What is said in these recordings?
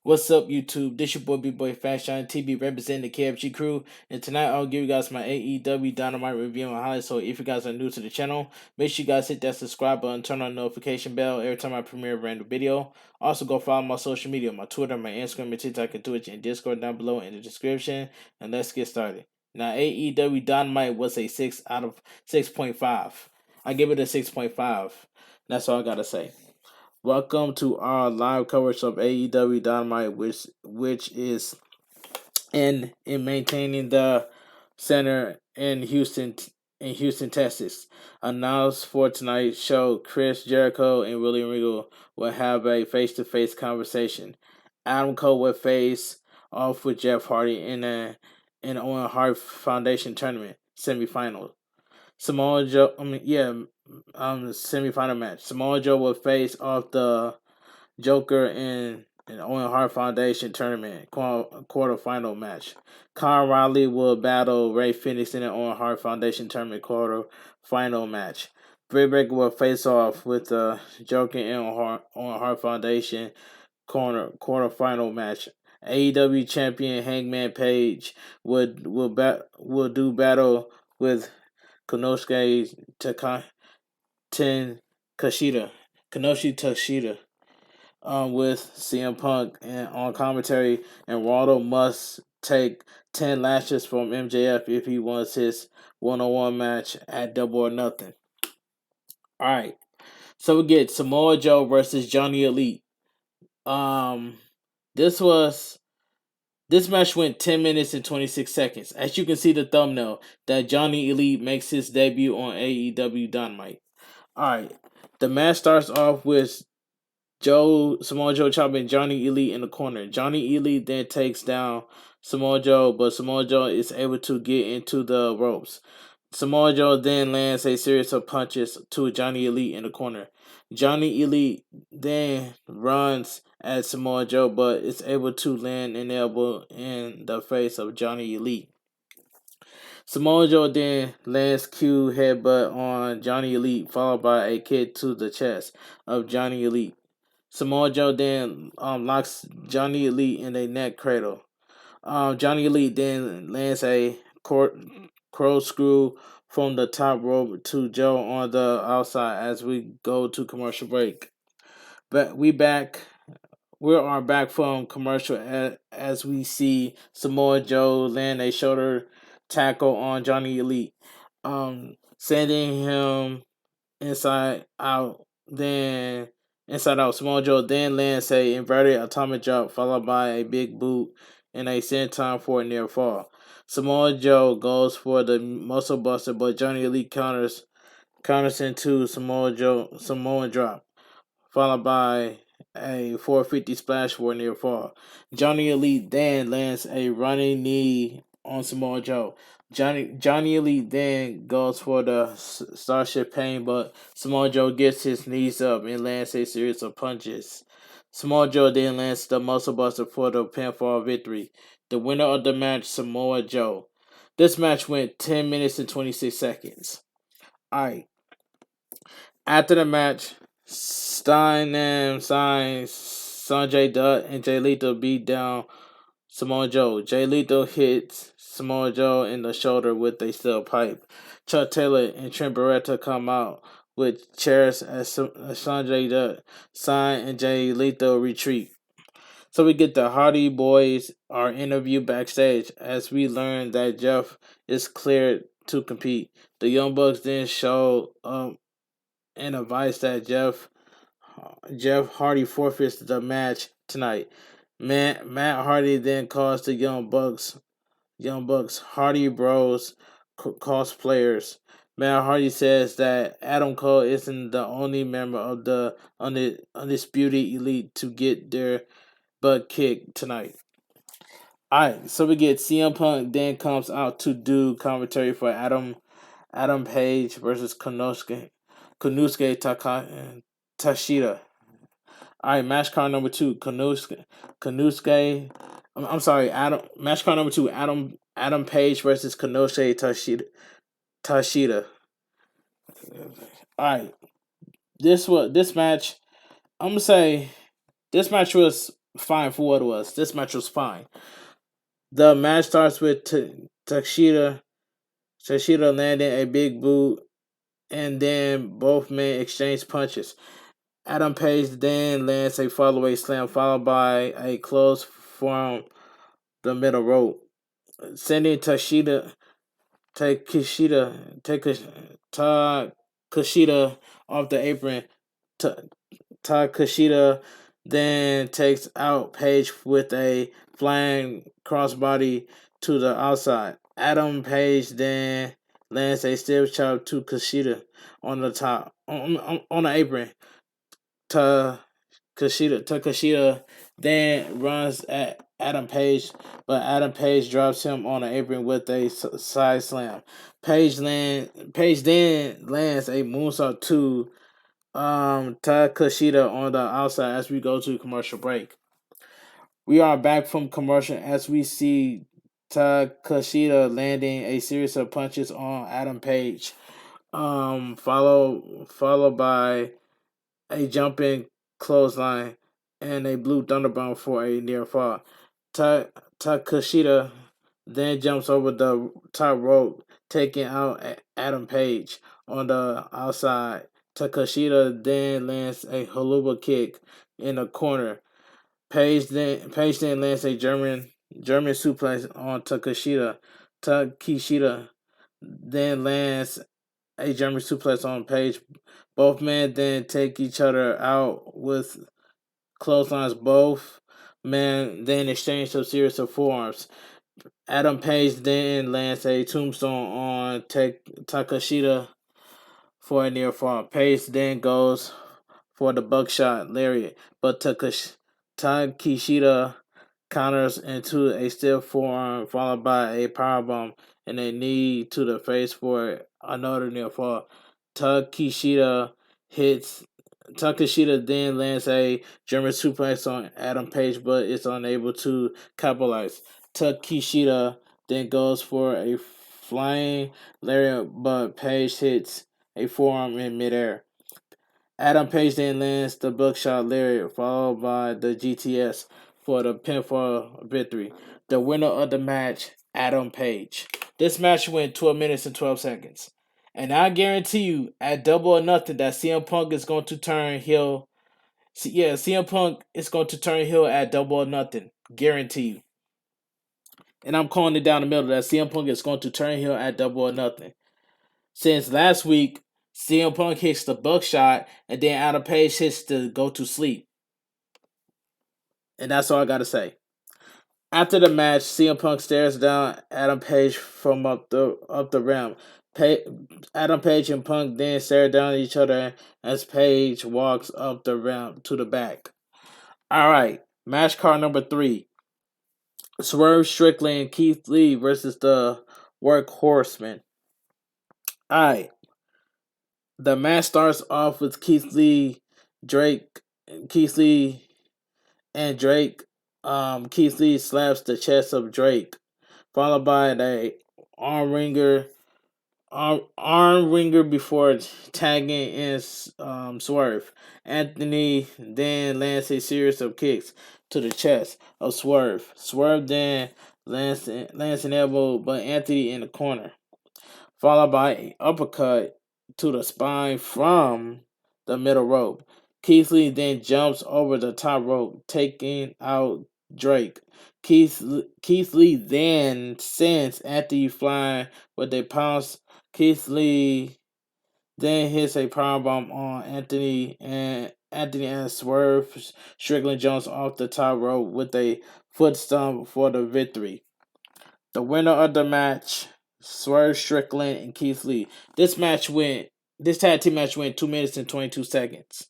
What's up, YouTube? This your boy bigboyfactsjonnytv representing the KFG crew, and tonight I'll give you guys my AEW Dynamite review and highlights. So if you guys are new to the channel, make sure you guys hit that subscribe button, turn on the notification bell every time I premiere a random video. Also, go follow my social media, my Twitter, my Instagram, and TikTok, and Twitch, and Discord down below in the description. And let's get started. Now, AEW Dynamite was a 6 out of 6.5. I give it a 6.5. That's all I gotta say. Welcome to our live coverage of AEW Dynamite, which is in maintaining the center in Houston, Texas. Announced for tonight's show, Chris Jericho and William Regal will have a face-to-face conversation. Adam Cole will face off with Jeff Hardy in an Owen Hart Foundation tournament semifinal. Samoa Joe, semifinal match. Samoa Joe will face off the Joker in an Owen Hart Foundation tournament quarterfinal match. Kyle Riley will battle Ray Phoenix in an Owen Hart Foundation tournament quarterfinal match. Brit will face off with the Joker in Owen Hart Foundation quarterfinal match. AEW champion Hangman Page will do battle with Konosuke Kanoshi Takeshita, with CM Punk and on commentary, and Waldo must take 10 lashes from MJF if he wants his one-on-one match at Double or Nothing. Alright, so we get Samoa Joe versus Johnny Elite. This match went 10 minutes and 26 seconds. As you can see the thumbnail, that Johnny Elite makes his debut on AEW Dynamite. Alright, the match starts off with Samoa Joe chopping Johnny Elite in the corner. Johnny Elite then takes down Samoa Joe, but Samoa Joe is able to get into the ropes. Samoa Joe then lands a series of punches to Johnny Elite in the corner. Johnny Elite then runs at Samoa Joe, but is able to land an elbow in the face of Johnny Elite. Samoa Joe then lands Q headbutt on Johnny Elite, followed by a kick to the chest of Johnny Elite. Samoa Joe then locks Johnny Elite in a neck cradle. Johnny Elite then lands a crow screw from the top rope to Joe on the outside as we go to commercial break. But we are back from commercial as we see Samoa Joe land a shoulder tackle on Johnny Elite, sending him inside out. Samoa Joe then lands a inverted atomic drop followed by a big boot and a senton for a near fall. Samoa Joe goes for the muscle buster, but Johnny Elite counters into Samoan drop, followed by a 450 splash for a near fall. Johnny Elite then lands a running knee on Samoa Joe. Johnny Elite then goes for the Starship Pain, but Samoa Joe gets his knees up and lands a series of punches. Samoa Joe then lands the Muscle Buster for the pinfall victory. The winner of the match, Samoa Joe. This match went 10 minutes and 26 seconds. Alright. After the match, Sanjay Dutt and Jay Lethal beat down Samoa Joe. Jay Lethal hits Samoa Joe in the shoulder with a steel pipe. Chuck Taylor and Trent Beretta come out with chairs as Sanjay Dutt and Jay Lethal retreat. So we get the Hardy Boys are interviewed backstage as we learn that Jeff is cleared to compete. The Young Bucks then show and advise that Jeff Hardy forfeits the match tonight. Matt Hardy then calls the Young Bucks Hardy Bros cosplayers. Matt Hardy says that Adam Cole isn't the only member of the Undisputed Elite to get their butt kicked tonight. Alright, so we get CM Punk then comes out to do commentary for Adam Page versus Konosuke Takeshita. Alright, match card number 2, match card number 2, Adam Page versus Konosuke Takeshita. Alright. This match, I'm gonna say this match was fine for what it was. This match was fine. The match starts with Takeshita landing a big boot, and then both men exchange punches. Adam Page then lands a fallaway slam, followed by a close from the middle rope, sending Takeshita off the apron. Takeshita then takes out Page with a flying crossbody to the outside. Adam Page then lands a stiff chop to Kushida on the top on the apron. Takeshita then runs at Adam Page, but Adam Page drops him on the apron with a side slam. Page then lands a moonsault to Takeshita on the outside as we go to commercial break. We are back from commercial as we see Takeshita landing a series of punches on Adam Page. Followed by a jumping clothesline and a blue thunderbomb for a near fall. Takeshita then jumps over the top rope, taking out Adam Page on the outside. Takeshita then lands a haluba kick in the corner. Page then lands a German suplex on Takeshita. Takeshita then lands a German suplex on Page. Both men then take each other out with clotheslines. Both men then exchange a series of forearms. Adam Page then lands a tombstone on Takeshita for a near fall. Page then goes for the buckshot lariat, but Takeshita counters into a stiff forearm followed by a powerbomb and a knee to the face for another near fall. Takeshita then lands a German suplex on Adam Page, but is unable to capitalize. Takeshita then goes for a flying lariat, but Page hits a forearm in midair. Adam Page then lands the buckshot lariat, followed by the GTS for the pinfall victory. The winner of the match, Adam Page. This match went 12 minutes and 12 seconds. And I guarantee you, at Double or Nothing, that CM Punk is going to turn heel. Yeah, CM Punk is going to turn heel at Double or Nothing. Guarantee you. And I'm calling it down the middle that CM Punk is going to turn heel at Double or Nothing. Since last week, CM Punk hits the buckshot, and then Adam Page hits the go to sleep. And that's all I gotta say. After the match, CM Punk stares down Adam Page from up the rim. Adam Page and Punk then stare down at each other as Page walks up the ramp to the back. All right, match card number 3: Swerve Strickland and Keith Lee versus the Workhorsemen. All right, the match starts off with Keith Lee and Drake. Keith Lee slaps the chest of Drake, followed by the arm wringer before tagging in Swerve. Anthony then lands a series of kicks to the chest of Swerve. Swerve then lands an elbow, but Anthony in the corner, followed by an uppercut to the spine from the middle rope. Keith Lee then jumps over the top rope, taking out Drake. Keith Lee then sends Anthony flying with a pounce. Keith Lee then hits a powerbomb on Anthony and Swerve Strickland jumps off the top rope with a foot stomp for the victory. The winner of the match, Swerve Strickland and Keith Lee. This tag team match went 2 minutes and 22 seconds.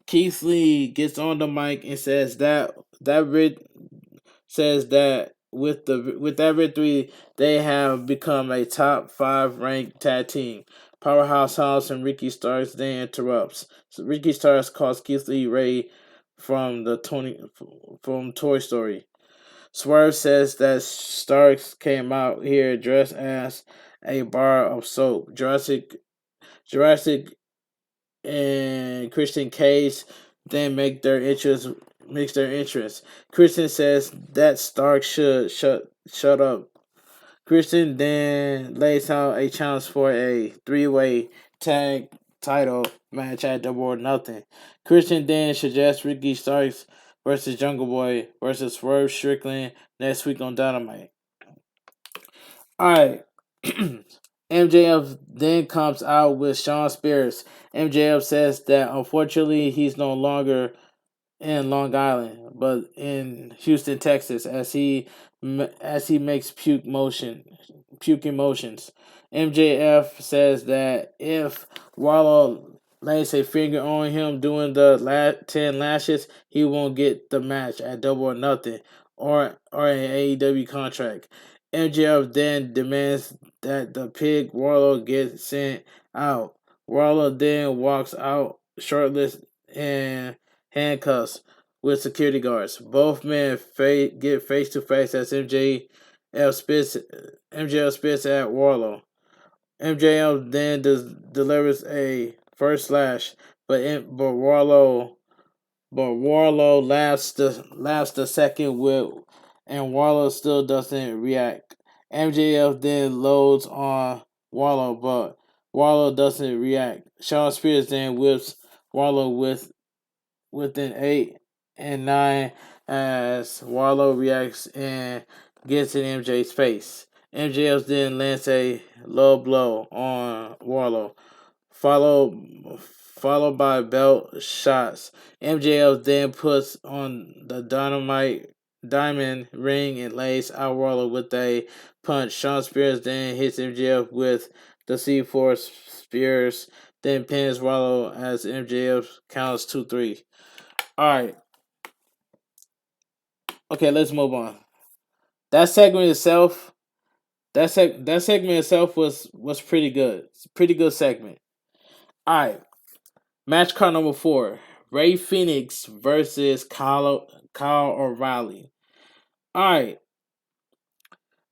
Keith Lee gets on the mic and says that with that victory, they have become a top 5 ranked tag team. Powerhouse Hobbs and Ricky Starks then interrupts. So Ricky Starks calls Keith Lee Ray from Toy Story. Swerve says that Starks came out here dressed as a bar of soap. Jurassic and Christian Cage then make their entrance makes their entrance. Christian says that Stark should shut up. Christian then lays out a challenge for a three-way tag title match at Double or Nothing. Christian then suggests Ricky Starks versus Jungle Boy versus Swerve Strickland next week on Dynamite. Alright. MJF then comes out with Sean Spears. MJF says that unfortunately he's no longer in Long Island, but in Houston, Texas, as he makes puking motions. MJF says that if Wallow lays a finger on him doing the 10 lashes, he won't get the match at Double or Nothing or an AEW contract. MJF then demands that the pig Warlow gets sent out. Warlow then walks out shirtless and handcuffs with security guards. Both men get face to face as MJF spits at Warlow. MJF then delivers a first slash, but Warlow laughs the second whip, and Warlow still doesn't react. MJF then loads on Warlow, but Warlow doesn't react. Sean Spears then whips Warlow within 8 and 9 as Warlow reacts and gets in MJ's face. MJF then lands a low blow on Warlow, followed by belt shots. MJF then puts on the diamond ring and lays out Warlow with a punch. Sean Spears then hits MJF with the C4 Spears, then pins Warlow as MJF counts 2-3. Alright. Okay, let's move on. That segment itself was pretty good. It's a pretty good segment. Alright. Match card number 4. Ray Phoenix versus Kyle O'Reilly. Alright.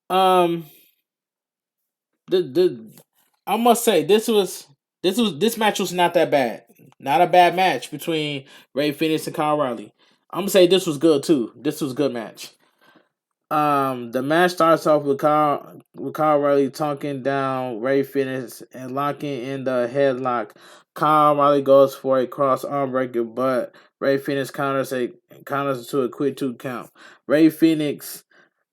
I must say this match was not that bad. Not a bad match between Ray Phoenix and Kyle O'Reilly. I'm gonna say this was good too. This was a good match. The match starts off with Kyle O'Reilly talking down Ray Phoenix and locking in the headlock. Kyle O'Reilly goes for a cross arm breaker, but Ray Phoenix counters to a quick 2 count. Ray Phoenix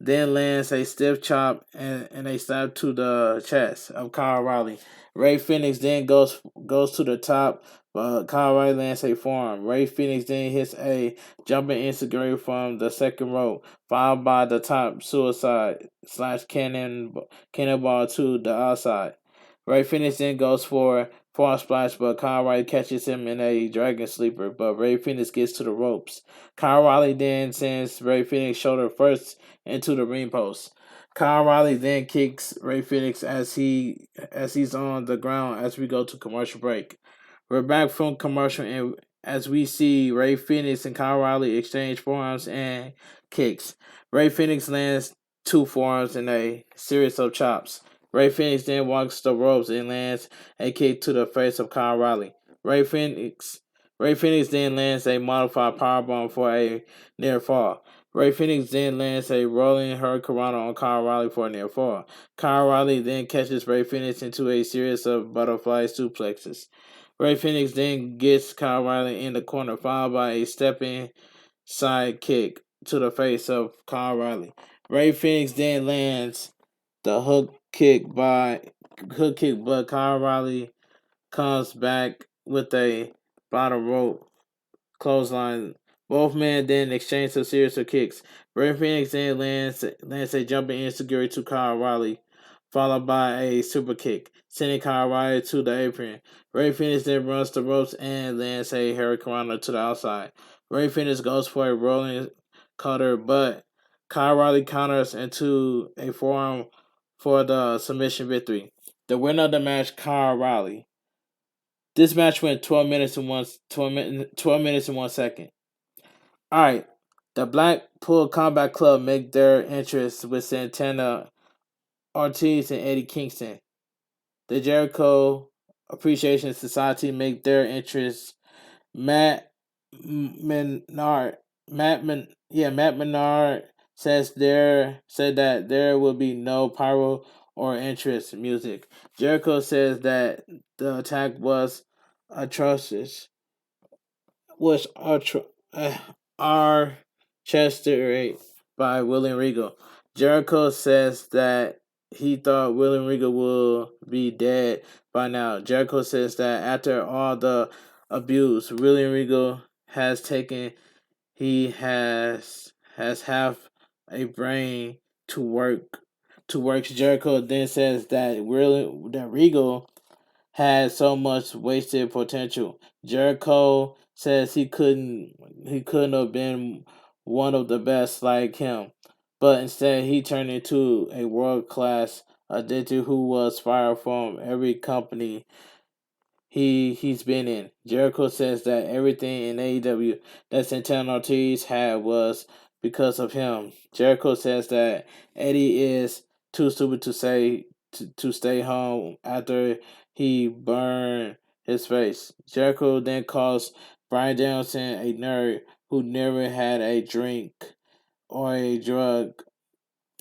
then lands a stiff chop and a stab to the chest of Kyle O'Reilly. Ray Phoenix then goes to the top, but Kyle O'Reilly lands a forearm. Ray Phoenix then hits a jumping enziguri from the second rope, followed by the top suicide / cannonball to the outside. Ray Phoenix then goes for fall splash, but Kyle O'Reilly catches him in a dragon sleeper, but Ray Phoenix gets to the ropes. Kyle O'Reilly then sends Ray Phoenix shoulder first into the ring post. Kyle O'Reilly then kicks Ray Phoenix as he's on the ground as we go to commercial break. We're back from commercial and as we see Ray Phoenix and Kyle O'Reilly exchange forearms and kicks. Ray Phoenix lands 2 forearms and a series of chops. Ray Phoenix then walks the ropes and lands a kick to the face of Kyle O'Reilly. Ray Phoenix then lands a modified powerbomb for a near fall. Ray Phoenix then lands a rolling hurricanrana on Kyle O'Reilly for a near fall. Kyle O'Reilly then catches Ray Phoenix into a series of butterfly suplexes. Ray Phoenix then gets Kyle O'Reilly in the corner, followed by a stepping side kick to the face of Kyle O'Reilly. Ray Phoenix then lands the hook kick, but Kyle O'Reilly comes back with a bottom rope clothesline. Both men then exchange a series of kicks. Ray Phoenix then lands a jumping enziguri to Kyle O'Reilly, followed by a super kick, sending Kyle O'Reilly to the apron. Ray Phoenix then runs the ropes and lands a hurricanrana to the outside. Ray Phoenix goes for a rolling cutter, but Kyle O'Reilly counters into a forearm for the submission victory. The winner of the match, Kyle O'Reilly. This match went 12 minutes and 1 second. Alright. The Blackpool Combat Club make their entrance with Santana Ortiz and Eddie Kingston. The Jericho Appreciation Society make their entrance. Matt Menard Matt Menard said that there will be no pyro or entrance music. Jericho says that the attack was atrocious, was orchestrated by William Regal. Jericho says that he thought William Regal will be dead by now. Jericho says that after all the abuse William Regal has taken, he has half a brain to work to work. Jericho then says that Regal had so much wasted potential. Jericho says he couldn't have been one of the best like him, but instead he turned into a world class addicted who was fired from every company he's been in. Jericho says that everything in AEW that Santana Ortiz had was because of him. Jericho says that Eddie is too stupid to stay home after he burned his face. Jericho then calls Brian Danielson a nerd who never had a drink or a drug.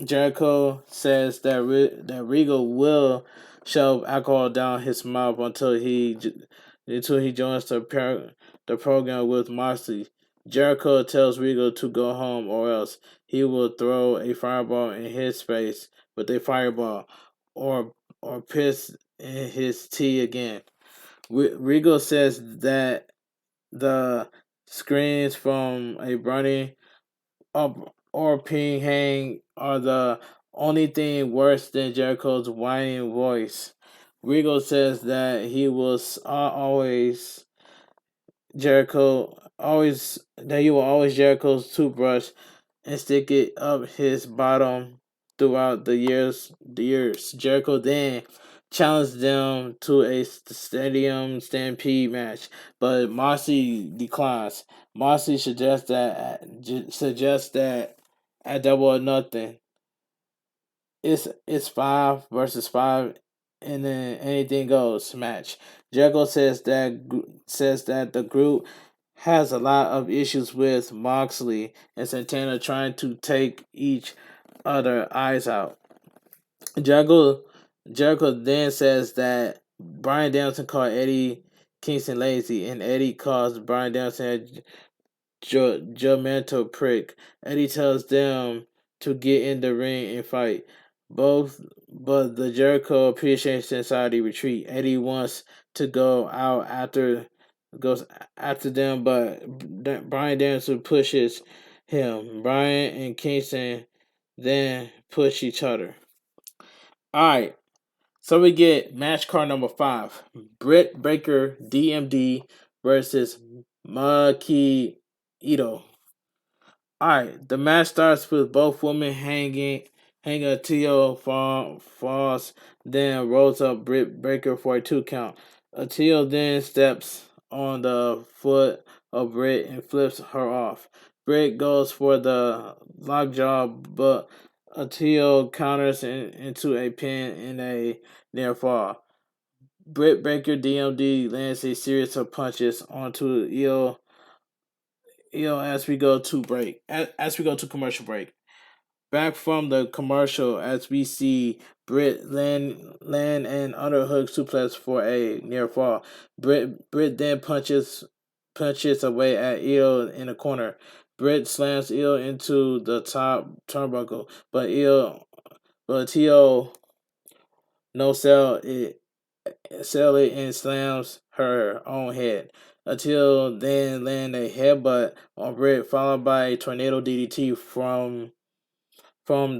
Jericho says that that Regal will shove alcohol down his mouth until he joins the program with Moxley. Jericho tells Regal to go home or else he will throw a fireball in his face with a fireball or piss in his tea again. Regal says that the screams from a burning or Ping Hang are the only thing worse than Jericho's whining voice. Regal says that he was he will always Jericho's toothbrush and stick it up his bottom throughout the years. Jericho then challenged them to a stadium stampede match, but Moxley declines. Moxley suggests that at Double or Nothing, it's 5 versus 5, and then anything goes match. Jericho says that the group has a lot of issues with Moxley and Santana trying to take each other eyes out. Jericho Jericho then says that Brian Danielson called Eddie Kingston lazy, and Eddie calls Brian Danielson judgmental prick. Eddie tells them to get in the ring and fight. But the Jericho Appreciation Society retreat. Eddie wants to goes after them, but Brian Danielson pushes him. Brian and Kingston then push each other. All right, so we get match card number 5: Britt Baker DMD versus Maki Ito. Alright, the match starts with both women hanging Atil falls, then rolls up Britt Baker for a 2 count. Atil then steps on the foot of Britt and flips her off. Britt goes for the lockjaw, but Atil counters into a pin in a near fall. Britt Baker DMD lands a series of punches onto as we go to break, as we go to commercial break. Back from the commercial, as we see Britt land an underhook suplex for a near fall. Britt then punches away at Io in the corner. Britt slams Io into the top turnbuckle, but Tio no sell it and slams her own head. Until then land a headbutt on Britt, followed by a tornado DDT from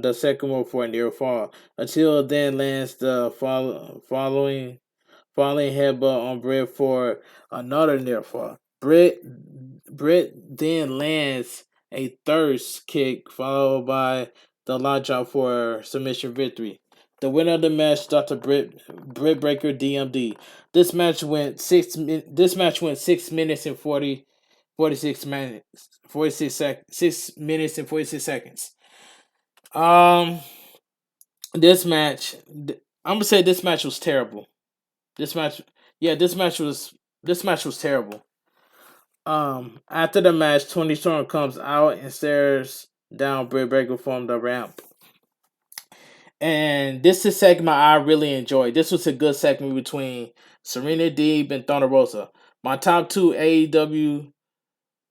the second rope for a near fall. Until then lands the following headbutt on Britt for another near fall. Britt then lands a thirst kick followed by the launch out for submission victory. The winner of the match, Dr. Britt Breaker DMD. This match went 6 minutes and 6 minutes and 46 seconds. Um, this match, I'm gonna say this match was terrible. This match, yeah, this match was terrible. After the match, Tony Storm comes out and stares down Britt Baker from the ramp. And this is a segment I really enjoyed. This was a good segment between Serena Deeb and Thunder Rosa. My top two AEW,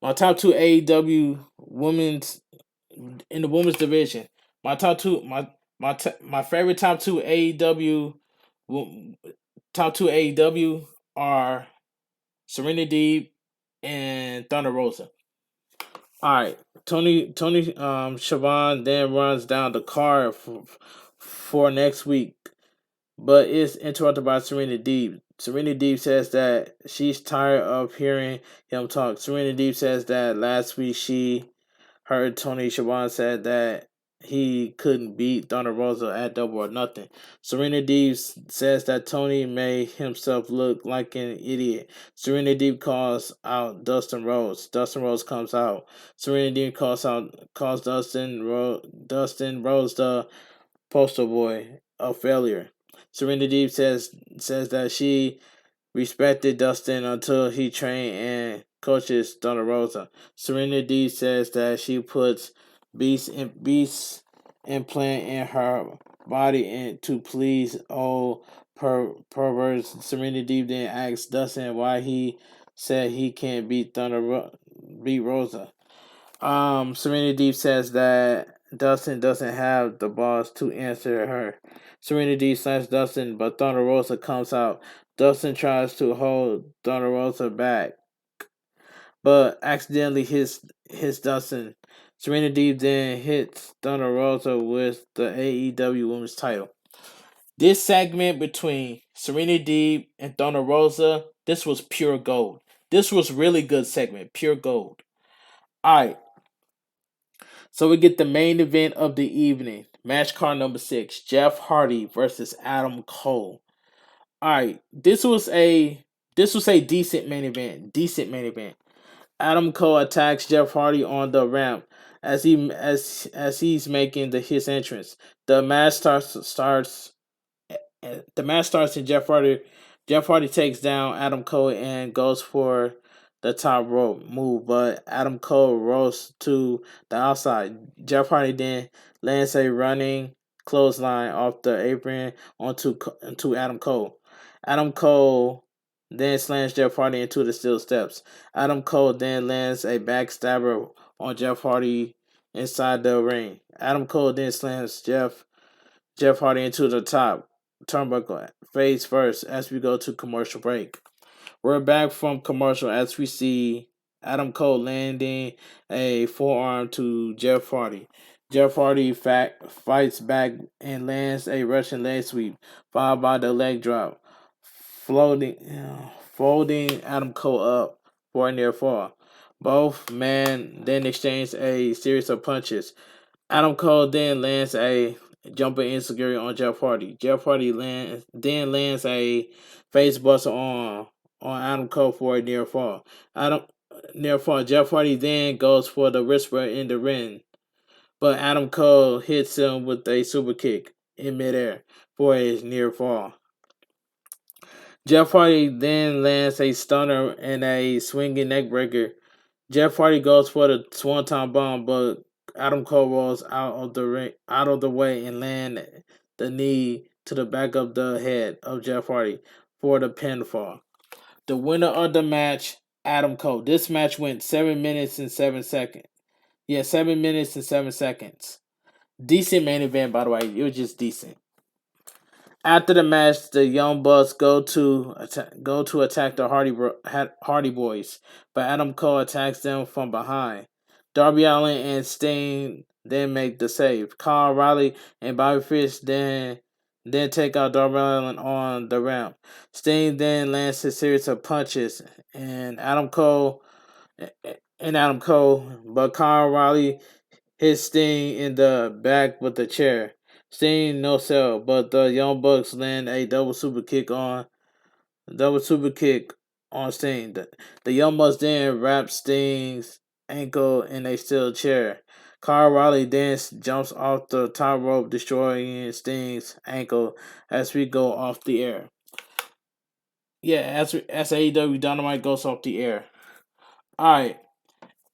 my top two AEW women's in the women's division. My top two, my favorite top two AEW, top two AEW are Serena Deeb and Thunder Rosa. All right, Tony Schiavone then runs down the card for next week, but is interrupted by Serena Deeb. Serena Deeb says that she's tired of hearing him talk. Serena Deeb says that last week she heard Tony Schiavone said that he couldn't beat Thunder Rosa at Double or Nothing. Serena Deeb says that Tony made himself look like an idiot. Serena Deeb calls out Dustin Rhodes. Dustin Rhodes comes out. Serena Deeb calls Dustin Rhodes the poster boy of failure. Serena Deeb says that she respected Dustin until he trained and coaches Thunder Rosa. Serena Deeb says that she puts Beast implant in her body and to please old perverts. Serena Deeb then asks Dustin why he said he can't beat Rosa. Serena Deeb says that Dustin doesn't have the balls to answer her. Serena Deeb slaps Dustin, but Thunder Rosa comes out. Dustin tries to hold Thunder Rosa back, but accidentally hits Dustin. Serena Deeb then hits Thunder Rosa with the AEW Women's title. This segment between Serena Deeb and Thunder Rosa, this was pure gold. This was really good segment, pure gold. Alright, so we get the main event of the evening. Match card number 6. Jeff Hardy versus Adam Cole. Alright, this was a decent main event. Decent main event. Adam Cole attacks Jeff Hardy on the ramp as he's making his entrance. The match starts and Jeff Hardy takes down Adam Cole and goes for the top rope move, but Adam Cole rolls to the outside. Jeff Hardy then lands a running clothesline off the apron onto Adam Cole. Adam Cole then slams Jeff Hardy into the steel steps. Adam Cole then lands a backstabber on Jeff Hardy inside the ring. Adam Cole then slams Jeff Hardy into the top turnbuckle face first as we go to commercial break. We're back from commercial as we see Adam Cole landing a forearm to Jeff Hardy. Jeff Hardy fights back and lands a Russian leg sweep, followed by the leg drop, folding Adam Cole up for a near fall. Both men then exchange a series of punches. Adam Cole then lands a jumping insecurity on Jeff Hardy. Jeff Hardy lands a face buster on Adam Cole for a near fall. Jeff Hardy then goes for the whisper in the ring, but Adam Cole hits him with a super kick in midair for a near fall. Jeff Hardy then lands a stunner and a swinging neckbreaker. Jeff Hardy goes for the swanton bomb, but Adam Cole rolls out of the way and land the knee to the back of the head of Jeff Hardy for the pinfall. The winner of the match, Adam Cole. This match went 7 minutes and 7 seconds. Yeah, 7 minutes and 7 seconds. Decent main event, by the way. It was just decent. After the match, the Young Bucks go to attack the Hardy Boys, but Adam Cole attacks them from behind. Darby Allin and Sting then make the save. Kyle O'Reilly and Bobby Fish then take out Darby Allin on the ramp. Sting then lands a series of punches and Adam Cole, but Kyle O'Reilly hits Sting in the back with a chair. Sting no sell, but the Young Bucks land a double super kick on Sting. The Young Bucks then wrap Sting's ankle in a steel chair. Kyle O'Reilly then jumps off the top rope, destroying Sting's ankle as we go off the air. Yeah, as AEW Dynamite goes off the air. All right.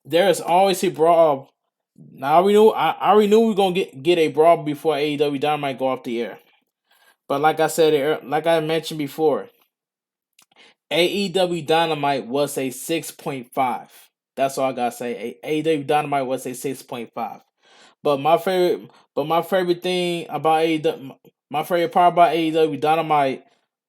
There is always a brawl. Now I already knew we were gonna get a brawl before AEW Dynamite go off the air. But like I said, like I mentioned before, AEW Dynamite was a 6.5. That's all I gotta say. AEW Dynamite was a 6.5. But my favorite thing about AEW, my favorite part about AEW Dynamite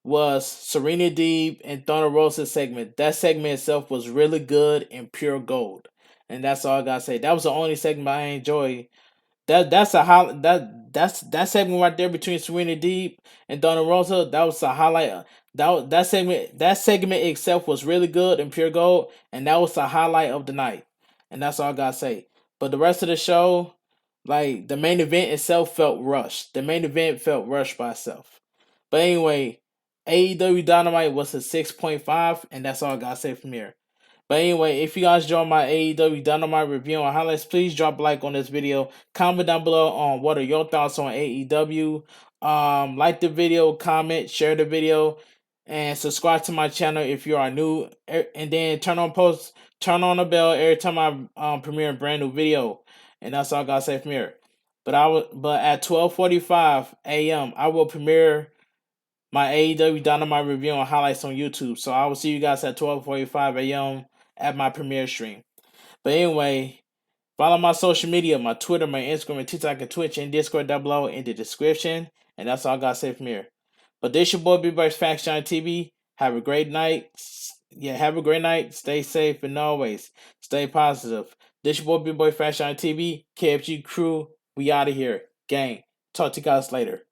was Serena Deeb and Thunder Rosa segment. That segment itself was really good and pure gold. And that's all I gotta say. That was the only segment I enjoyed. That segment right there between Serena Deep and Donna Rosa. That was a highlight. That segment itself was really good and pure gold, and that was the highlight of the night. And that's all I gotta say. But the rest of the show, like the main event itself, felt rushed. The main event felt rushed by itself. But anyway, AEW Dynamite was a 6.5, and that's all I gotta say from here. But anyway, if you guys join my AEW Dynamite review and highlights, please drop a like on this video. Comment down below on what are your thoughts on AEW. Like the video, comment, share the video, and subscribe to my channel if you are new. And then turn on the bell every time I premiere a brand new video. And that's all I gotta say from here. But at 12:45 a.m. I will premiere my AEW Dynamite review and highlights on YouTube. So I will see you guys at 12:45 a.m. at my premiere stream. But anyway, follow my social media, my Twitter, my Instagram, and TikTok, and Twitch, and Discord down below in the description. And that's all I got to say from here. But this your boy, bigboyfactsjonnytv. Have a great night. Yeah, have a great night. Stay safe and always stay positive. This your boy, bigboyfactsjonnytv. KFG CREW. We out of here. Gang. Talk to you guys later.